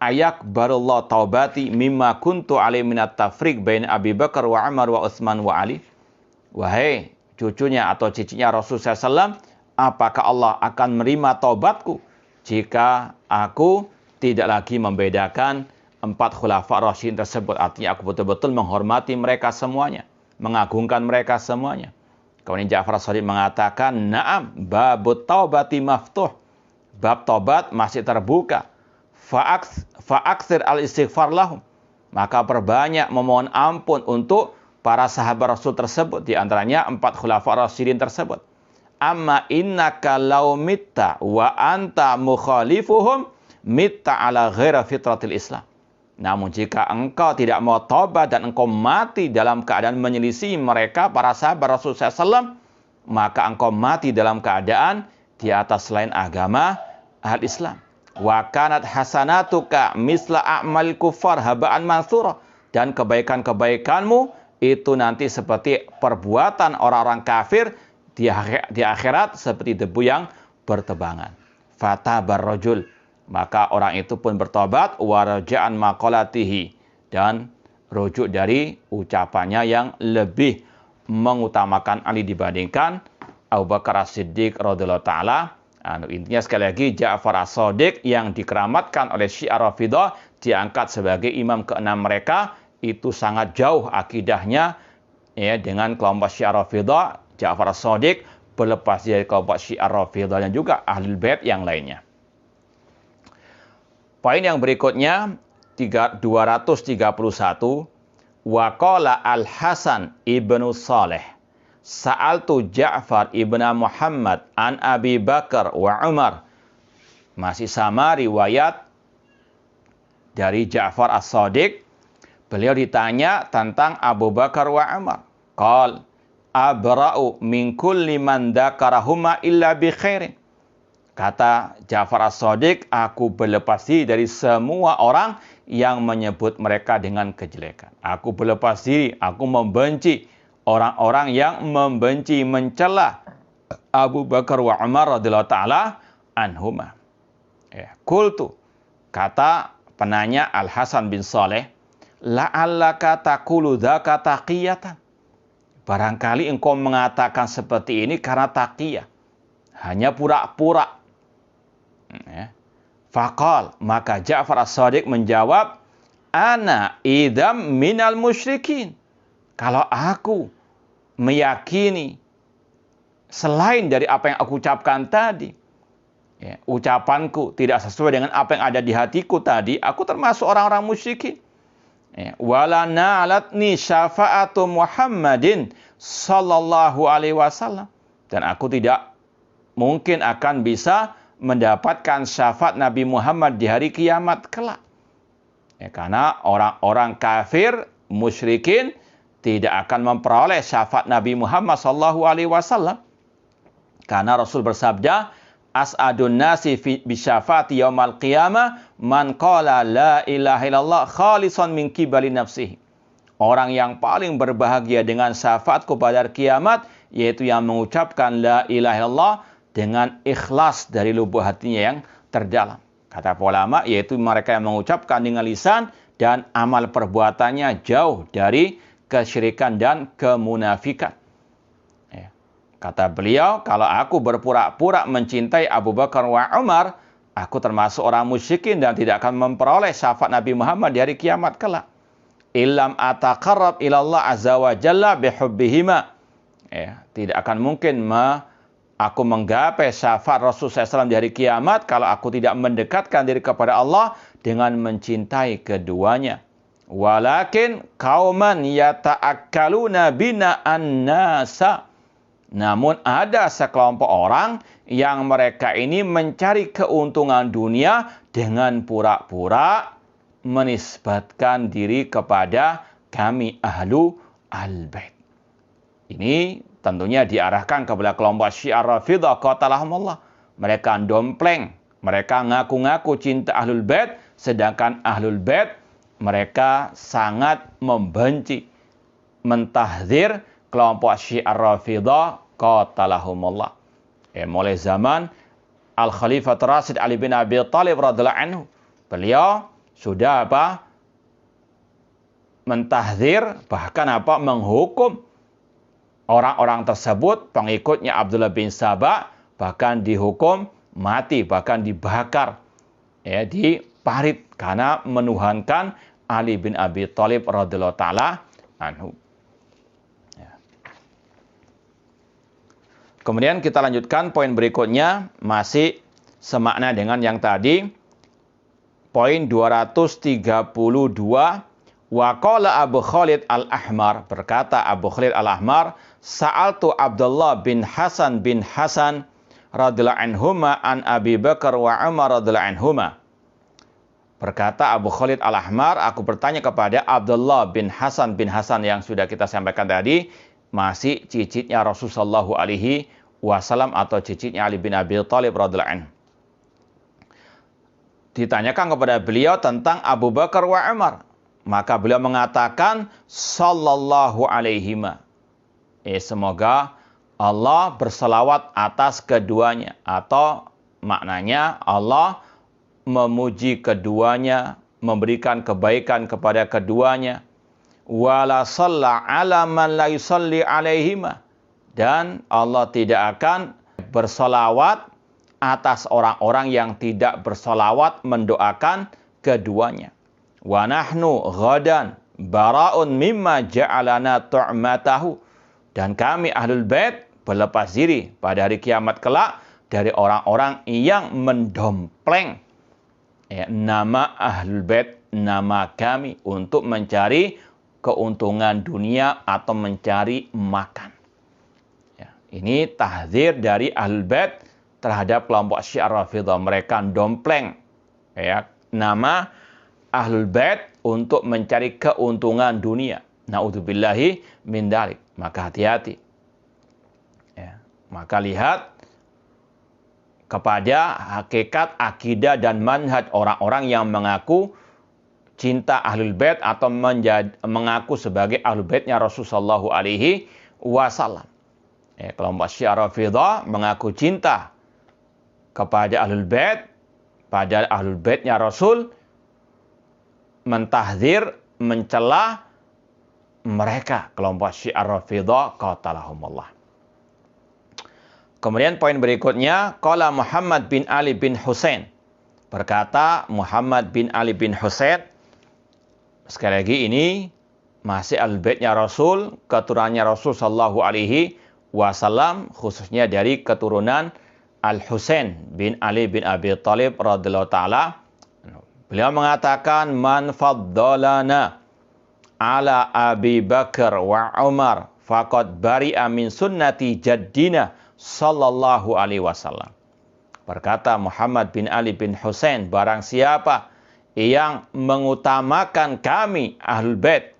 ayak barullah taubati mimma kuntu alaihi minat tafriq bain Abi Bakar wa Umar wa Utsman wa Ali. Wahai cucunya atau cicitnya Rasulullah SAW, apakah Allah akan menerima taubatku jika aku tidak lagi membedakan 4 khulafa rasyidin tersebut? Artinya aku betul-betul menghormati mereka semuanya, mengagungkan mereka semuanya. Kemudian Ja'far as-Shadiq mengatakan, na'am, babut taubati maftuh. Bab taubat masih terbuka. Fa'aksir al-istighfar lahum. Maka perbanyak memohon ampun untuk para sahabat Rasul tersebut, di antaranya 4 khulafa rasyidin tersebut. Amma innaka law mitta wa anta mukhalifuhum mitta ala ghaira fitratil Islam. Namun jika engkau tidak mau taubat dan engkau mati dalam keadaan menyelisih mereka, para sahabat Rasulullah SAW, maka engkau mati dalam keadaan di atas selain agama al-Islam. Wa kanat hasanatuka misla a'mal kuffar haba'an mansura. Dan kebaikan-kebaikanmu itu nanti seperti perbuatan orang-orang kafir di akhirat, seperti debu yang bertebangan. Fatabar rajul. Maka orang itu pun bertobat, waraja'an maqalatihi, dan rujuk dari ucapannya yang lebih mengutamakan Ali dibandingkan Abu Bakar as-Siddiq radhiyallahu taala. Intinya sekali lagi, Ja'far as-Shadiq yang dikeramatkan oleh Syiah Rafidhah, diangkat sebagai imam keenam mereka, itu sangat jauh akidahnya dengan kelompok Syiah Rafidhah. Ja'far as-Shadiq berlepas dari kelompok Syiah Rafidhah dan juga Ahlul Bait yang lainnya. Poin yang berikutnya 231, waqala Al-Hasan ibnu Saleh sa'altu Ja'far ibnu Muhammad an Abi Bakar wa Umar. Masih sama riwayat dari Ja'far as-Shadiq. Beliau ditanya tentang Abu Bakar wa Umar. Qal abra'u min kulli man dzakarahuma illa bi khairin. Kata Ja'far as-Shadiq, aku berlepas diri dari semua orang yang menyebut mereka dengan kejelekan. Aku berlepas diri, aku membenci orang-orang yang membenci, mencela Abu Bakar wa Umar radhiyallahu ta'ala anhuma. Qultu, kata penanya Al-Hasan bin Saleh, la'allaka taqulu dzaka taqiyatan. Barangkali engkau mengatakan seperti ini karena taqiyah, hanya pura-pura. Faqal, maka Ja'far as-Shadiq menjawab, ana idam minal musyrikin. Kalau aku meyakini selain dari apa yang aku ucapkan tadi, ucapanku tidak sesuai dengan apa yang ada di hatiku tadi, aku termasuk orang-orang musyrikin. Wala na'alatni syafa'atu Muhammadin sallallahu alaihi wasallam. Dan aku tidak mungkin akan bisa mendapatkan syafaat Nabi Muhammad di hari kiamat kelak. Karena orang-orang kafir, musyrikin tidak akan memperoleh syafaat Nabi Muhammad sallallahu alaihi wasallam. Karena Rasul bersabda, as'adun nasi bi syafaati yaumal qiyamah man qala la ilaha illallah khalisan min qibali nafsihi. Orang yang paling berbahagia dengan syafaatku pada hari kiamat yaitu yang mengucapkan la ilaha illallah dengan ikhlas dari lubuk hatinya yang terdalam. Kata ulama, yaitu mereka yang mengucapkan dengan lisan dan amal perbuatannya jauh dari kesyirikan dan kemunafikan. Kata beliau, kalau aku berpura-pura mencintai Abu Bakar wa Umar, aku termasuk orang musyrikin dan tidak akan memperoleh syafaat Nabi Muhammad di hari kiamat kelak. Illam ataqarrab ilallah azza wa jalla bihubbihima. Tidak akan mungkin aku menggapai syafaat Rasulullah SAW di hari kiamat kalau aku tidak mendekatkan diri kepada Allah dengan mencintai keduanya. Walakin qauman yata'akkaluna bina an-nasa. Namun ada sekelompok orang yang mereka ini mencari keuntungan dunia dengan pura-pura menisbatkan diri kepada kami ahlu al-bait. Ini tentunya diarahkan kepada kelompok Syiah Rafidhah qatalahumullah. Mereka dompleng, mereka ngaku-ngaku cinta ahlul bait, sedangkan ahlul bait mereka sangat membenci, mentahdzir kelompok Syiah Rafidhah qatalahumullah. Mulai zaman Al-Khalifah Rasyid Ali bin Abi Thalib radhiyallahu anhu, beliau sudah mentahdzir, bahkan menghukum orang-orang tersebut, pengikutnya Abdullah bin Sabah, bahkan dihukum mati, bahkan dibakar, diparit karena menuhankan Ali bin Abi Thalib radhiyallahu taala anhu. Kemudian kita lanjutkan poin berikutnya, masih semakna dengan yang tadi. Poin 232, wa qala Abu Khalid Al-Ahmar, berkata Abu Khalid Al-Ahmar, sa'altu Abdullah bin Hasan radhiyallahu anhuma an Abi Bakar wa Umar radhiyallahu anhuma. Berkata Abu Khalid Al-Ahmar, aku bertanya kepada Abdullah bin Hasan yang sudah kita sampaikan tadi, masih cicitnya Rasulullah sallallahu alaihi wasallam atau cicitnya Ali bin Abi Thalib radhiyallahu anhu. Ditanyakan kepada beliau tentang Abu Bakar wa Umar, maka beliau mengatakan sallallahu alaihi ma. Semoga Allah berselawat atas keduanya, atau maknanya Allah memuji keduanya, memberikan kebaikan kepada keduanya. Wala shalla ala man la yusalli alaihima, dan Allah tidak akan bersolawat atas orang-orang yang tidak bersolawat mendoakan keduanya. Wa nahnu ghadan bara'un mimma ja'alana tu'matahu, dan kami ahlul bait berlepas diri pada hari kiamat kelak dari orang-orang yang mendompleng nama ahlul bait, nama kami, untuk mencari keuntungan dunia atau mencari makan. Ini tahdzir dari ahlul bait terhadap kelompok Syiah Rafidhah. Mereka dompleng nama ahlul bait untuk mencari keuntungan dunia. Naudzubillahi min dzalik. Maka hati-hati. Maka lihat kepada hakikat akidah dan manhaj orang-orang yang mengaku cinta ahlul bait atau mengaku sebagai ahlul baitnya Rasulullah sallallahu alaihi wasallam. Kelompok Syiah Rafidhah mengaku cinta kepada ahlul bait, pada ahlul baitnya Rasul, mentahdzir, mencela mereka, kelompok Syiah Rafidhah qatalahumullah. Kemudian poin berikutnya, qala Muhammad bin Ali bin Husain, berkata Muhammad bin Ali bin Husain. Sekali lagi ini masih ahlul baitnya Rasul, keturunannya Rasul sallallahu alaihi wasallam, khususnya dari keturunan Al-Husain bin Ali bin Abi Thalib radhiyallahu taala. Beliau mengatakan man faddalana ala Abi Bakar wa Umar faqad bari'a min sunnati jaddina sallallahu alaihi wasallam. Berkata Muhammad bin Ali bin Husain, barang siapa yang mengutamakan kami Ahlul Bait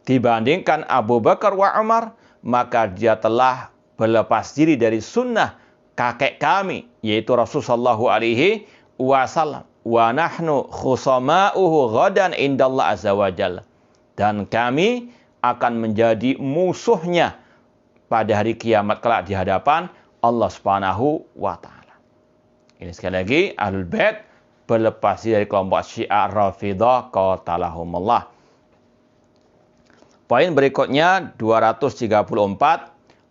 dibandingkan Abu Bakar wa Umar, maka dia telah berlepas diri dari sunnah kakek kami, yaitu Rasulullah sallallahu alaihi wasallam. Wa nahnu khusama'uhu ghadan indallah azza wa jalla. Dan kami akan menjadi musuhnya pada hari kiamat kelak di hadapan Allah Subhanahu wa taala. Ini sekali lagi Ahlul Bait berlepas dari kelompok Syiah Rafidah qatalahumullah. Poin berikutnya 234,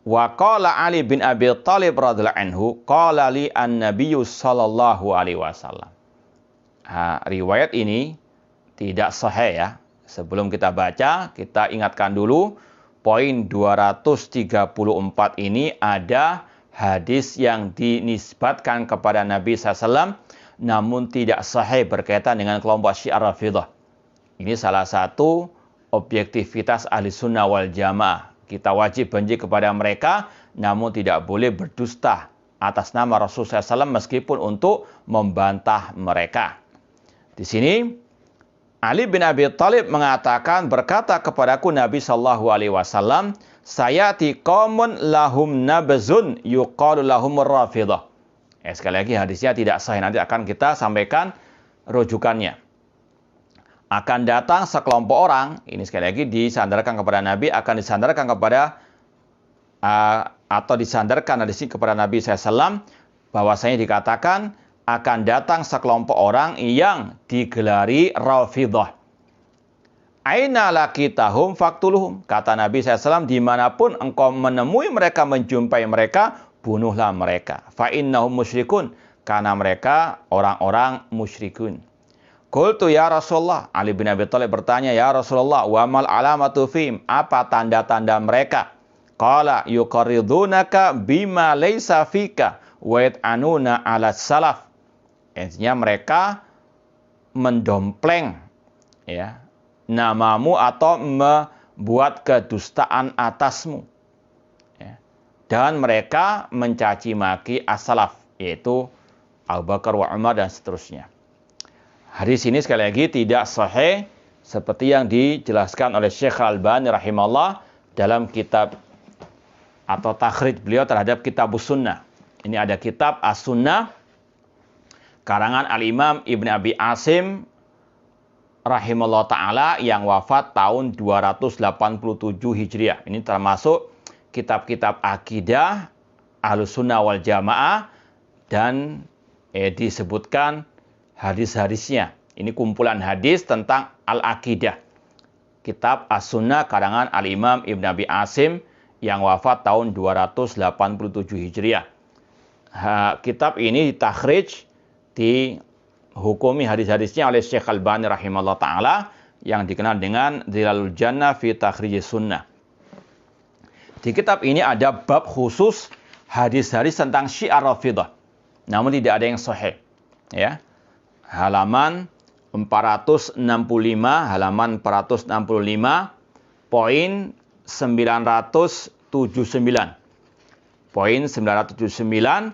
wa qala Ali bin Abi Thalib radhiyallahu anhu qala li an-nabiyyu sallallahu alaihi wasallam. Riwayat ini tidak sahih ya. Sebelum kita baca, kita ingatkan dulu poin 234 ini ada hadis yang dinisbatkan kepada Nabi SAW, namun tidak sahih berkaitan dengan kelompok Syiah Rafidah. Ini salah satu objektivitas ahli sunnah wal jamaah. Kita wajib benci kepada mereka, namun tidak boleh berdusta atas nama Rasulullah SAW meskipun untuk membantah mereka. Di sini Ali bin Abi Thalib mengatakan, berkata kepadaku Nabi SAW, sayati qaumun lahum nabzun yuqalu lahum rafidah. Sekali lagi hadisnya tidak sahih, nanti akan kita sampaikan rujukannya. Akan datang sekelompok orang, ini sekali lagi disandarkan kepada Nabi, akan disandarkan kepada atau disandarkan di sini kepada Nabi SAW, bahwasanya dikatakan akan datang sekelompok orang yang digelari Rafidah. Aina lakitahum faktuluhum. Kata Nabi SAW, dimanapun engkau menemui mereka, menjumpai mereka, bunuhlah mereka. Fa'innahum musyrikun. Karena mereka orang-orang musyrikun. Qultu ya Rasulullah. Ali bin Abi Thalib bertanya, ya Rasulullah, wa mal alamatu fihim. Apa tanda-tanda mereka? Qala yuqarridunaka bima laysa fika wa yat'anuna ala salaf. Intinya mereka mendompleng ya namamu atau membuat kedustaan atasmu. Ya. Dan mereka mencaci maki as-salaf, yaitu Abu Bakar wa Umar dan seterusnya. Hadis ini sekali lagi tidak sahih seperti yang dijelaskan oleh Syekh Al-Albani rahimahullah dalam kitab atau takhrij beliau terhadap Kitabus Sunnah. Ini ada kitab As-Sunnah karangan Al-Imam Ibn Abi Asim rahimahullah ta'ala yang wafat tahun 287 Hijriah. Ini termasuk kitab-kitab akidah Ahlus Sunnah wal Jamaah dan disebutkan hadis-hadisnya. Ini kumpulan hadis tentang Al-Aqidah. Kitab As-Sunnah karangan Al-Imam Ibn Abi Asim yang wafat tahun 287 Hijriah. Kitab ini ditakhrij, dihukumi hadis-hadisnya oleh Syekh Al-Albani rahimahullah ta'ala yang dikenal dengan Dhilalul Jannah fi Takhrij Sunnah. Di kitab ini ada bab khusus hadis-hadis tentang Syiah Rafidah, namun tidak ada yang sahih. Ya. Halaman 465, halaman 465, poin 979. Poin 979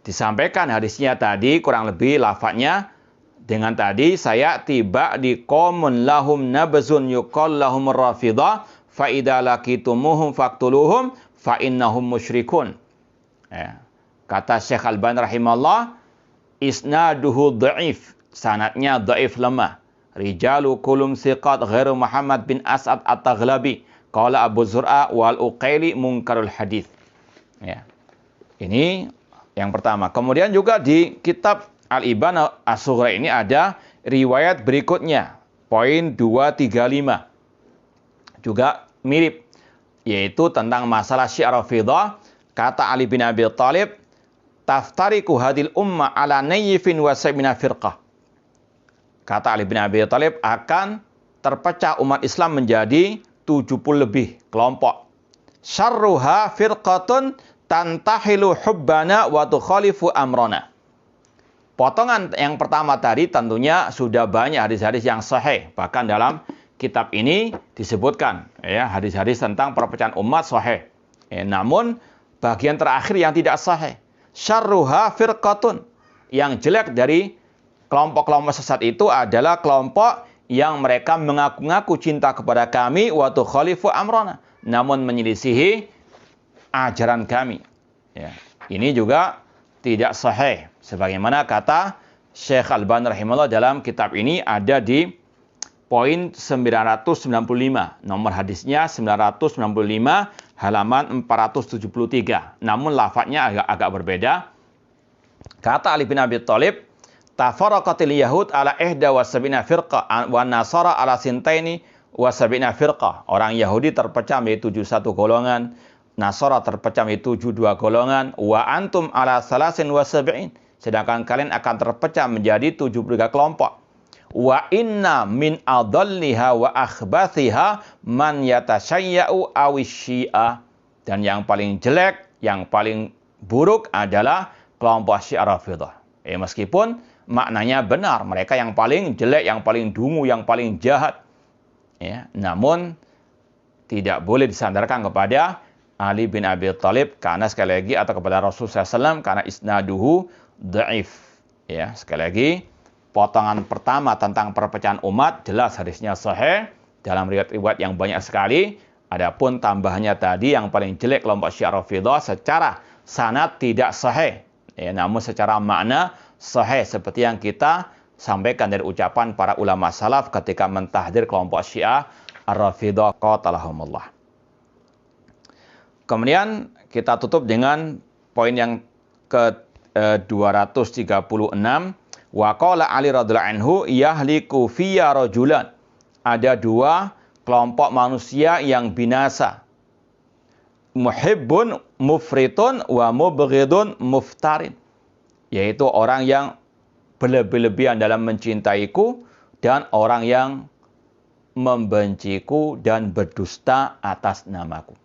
disampaikan hadisnya tadi kurang lebih lafadznya dengan tadi, saya tiba di qaumun lahum nabzun yuqal lahum rafidah fa idza laqitumuhum faqtuluhum fa innahum musyrikun. Ya. Kata Syekh Al-Albani rahimahullah, isnaduhu dhaif, sanadnya dhaif, lemah. Rijalu kulum siqat ghairu Muhammad bin As'ad at-Taghlabi. Qala Abu Zur'a wal Uqaili munkarul hadis. Ya. Ini yang pertama. Kemudian juga di kitab Al-Ibana As-Sughra ini ada riwayat berikutnya. Poin 235. Juga mirip. Yaitu tentang masalah Syiah Rafidah. Kata Ali bin Abi Thalib, taftariku hadil umma ala nayyifin wa sab'ina firqah. Kata Ali bin Abi Thalib, akan terpecah umat Islam menjadi 70 lebih kelompok. Syarruha firqatun tantahilu hubbana wa tukhalifu amrona. Potongan yang pertama tadi tentunya sudah banyak hadis-hadis yang sahih. Bahkan dalam kitab ini disebutkan ya hadis-hadis tentang perpecahan umat sahih. Namun bagian terakhir yang tidak sahih. Syarruha firqatun. Yang jelek dari kelompok-kelompok sesat itu adalah kelompok yang mereka mengaku-ngaku cinta kepada kami wa tukhalifu amrana, namun menyelisihi ajaran kami. Ya. Ini juga tidak sahih. Sebagaimana kata Syekh Al-Albani rahimahullah dalam kitab ini ada di poin 995. Nomor hadisnya 995 halaman 473. Namun lafadznya agak berbeda. Kata Ali bin Abi Thalib, tafarraqatil yahud ala ihda wa sab'ina firqah wa nasara ala sintaini wa sab'ina firqah. Orang Yahudi terpecah menjadi 71 golongan, Nasara terpecah menjadi 72 golongan, wa antum ala salasin wa sab'in. Sedangkan kalian akan terpecah menjadi 73 kelompok. Wa inna min adalliha wa akhbathiha man yatashayya'u awisyi'ah. Dan yang paling jelek, yang paling buruk adalah kelompok Syiah Rafidhah. Meskipun maknanya benar, mereka yang paling jelek, yang paling dungu, yang paling jahat. Namun tidak boleh disandarkan kepada Ali bin Abi Thalib karena sekali lagi atau kepada Rasulullah SAW karena isnaduhu dhaif. Sekali lagi potongan pertama tentang perpecahan umat jelas hadisnya sahih dalam riwayat-riwayat yang banyak sekali. Adapun tambahannya tadi yang paling jelek kelompok Syiah Rafidhah secara sanad tidak sahih. Namun secara makna sahih seperti yang kita sampaikan dari ucapan para ulama salaf ketika mentahdir kelompok Syiah Ar-Rafidhah qatalahumullah. Kemudian kita tutup dengan poin yang ke-236. Wa qala Ali radhiyallahu anhu yahliku fiyya rajulan. Ada dua kelompok manusia yang binasa. Muhibbun mufritun wa mubghidun muftarin. Yaitu orang yang berlebih-lebihan dalam mencintaiku dan orang yang membenciku dan berdusta atas namaku.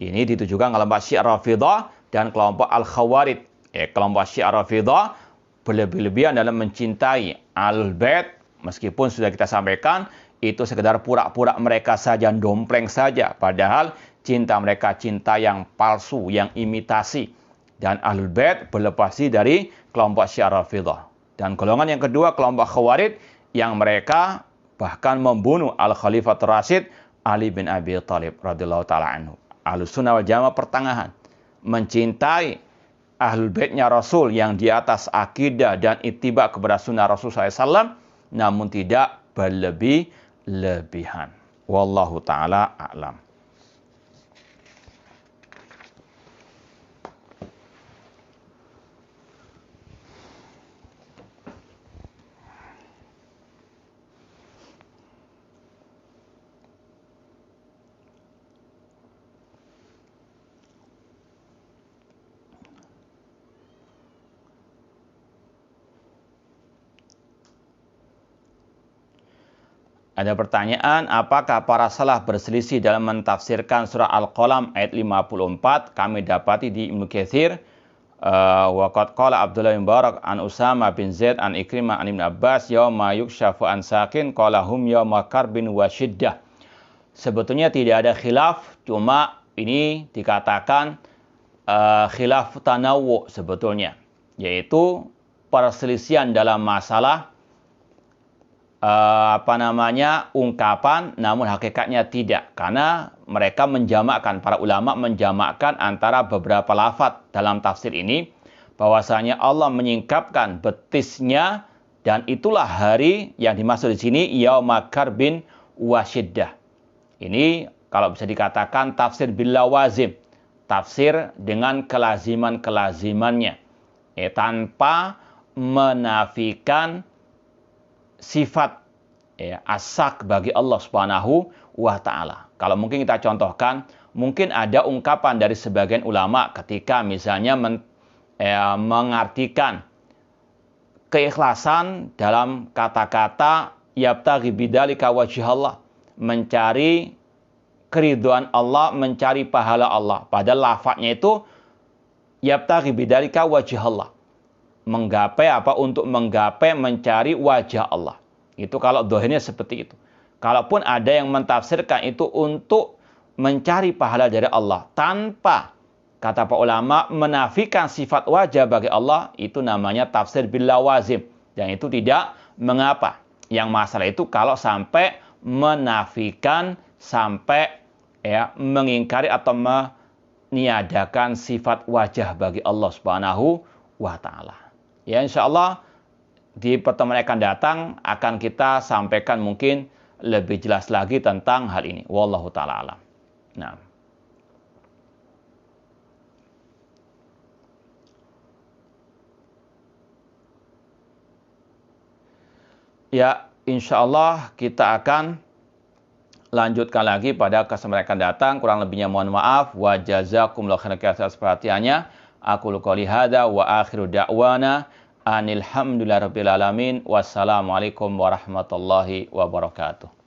Ini ditujukan kelompok Syiah Rafidhah dan kelompok Al-Khawarij. Kelompok Syiah Rafidhah berlebih-lebihan dalam mencintai Ahlul Bait, meskipun sudah kita sampaikan itu sekedar pura-pura mereka saja, dompleng saja, padahal cinta mereka cinta yang palsu, yang imitasi. Dan Ahlul Bait berlepas dari kelompok Syiah Rafidhah. Dan golongan yang kedua kelompok Khawarij yang mereka bahkan membunuh Al-Khalifatul Rasyid Ali bin Abi Thalib radhiyallahu taala anhu. Ahlus Sunnah wal Jamaah pertengahan, mencintai Ahlul Baitnya Rasul yang di atas akidah dan ittiba kepada sunnah Rasul SAW, namun tidak berlebih-lebihan. Wallahu ta'ala a'lam. Ada pertanyaan, apakah para salaf berselisih dalam mentafsirkan surah Al-Qalam ayat 54? Kami dapati di Ibnu Katsir, wa qad qala Abdullah bin Barak an Usama bin Zaid an Ikrimah an Ibnu Abbas yauma yukshafu an saqin qala hum yauma karbin wa syiddah. Sebetulnya tidak ada khilaf, cuma ini dikatakan khilaf tanawwu sebetulnya, yaitu perselisihan dalam masalah ungkapan, namun hakikatnya tidak, karena mereka menjamakkan, para ulama menjamakkan antara beberapa lafaz dalam tafsir ini, bahwasanya Allah menyingkapkan betisnya dan itulah hari yang dimaksud di sini yauma karbin wa syiddah. Ini kalau bisa dikatakan tafsir bil lawazim, tafsir dengan kelaziman-kelazimannya, tanpa menafikan sifat as-sak bagi Allah Subhanahu wa ta'ala. Kalau mungkin kita contohkan, mungkin ada ungkapan dari sebagian ulama ketika misalnya mengartikan keikhlasan dalam kata-kata yabtaghi bidzalika wajhallah, mencari keridhaan Allah, mencari pahala Allah. Padahal lafadznya itu yabtaghi bidzalika wajhallah, menggapai untuk menggapai, mencari wajah Allah. Itu kalau dohirnya seperti itu. Kalaupun ada yang mentafsirkan itu untuk mencari pahala dari Allah tanpa, kata para ulama, menafikan sifat wajah bagi Allah, itu namanya tafsir bil lawazim. Dan itu tidak mengapa. Yang masalah itu kalau sampai menafikan, sampai mengingkari atau meniadakan sifat wajah bagi Allah Subhanahu wa taala. Ya, insyaallah di pertemuan yang akan datang akan kita sampaikan mungkin lebih jelas lagi tentang hal ini. Wallahu taala alam. Nah. Ya, insyaallah kita akan lanjutkan lagi pada kesempatan akan datang. Kurang lebihnya mohon maaf. Wa jazakumullahu khairan atas perhatiannya. Aku qouli hadza wa akhiru da'wana anil hamdulillahirabbil alamin. Wassalamualaikum warahmatullahi wabarakatuh.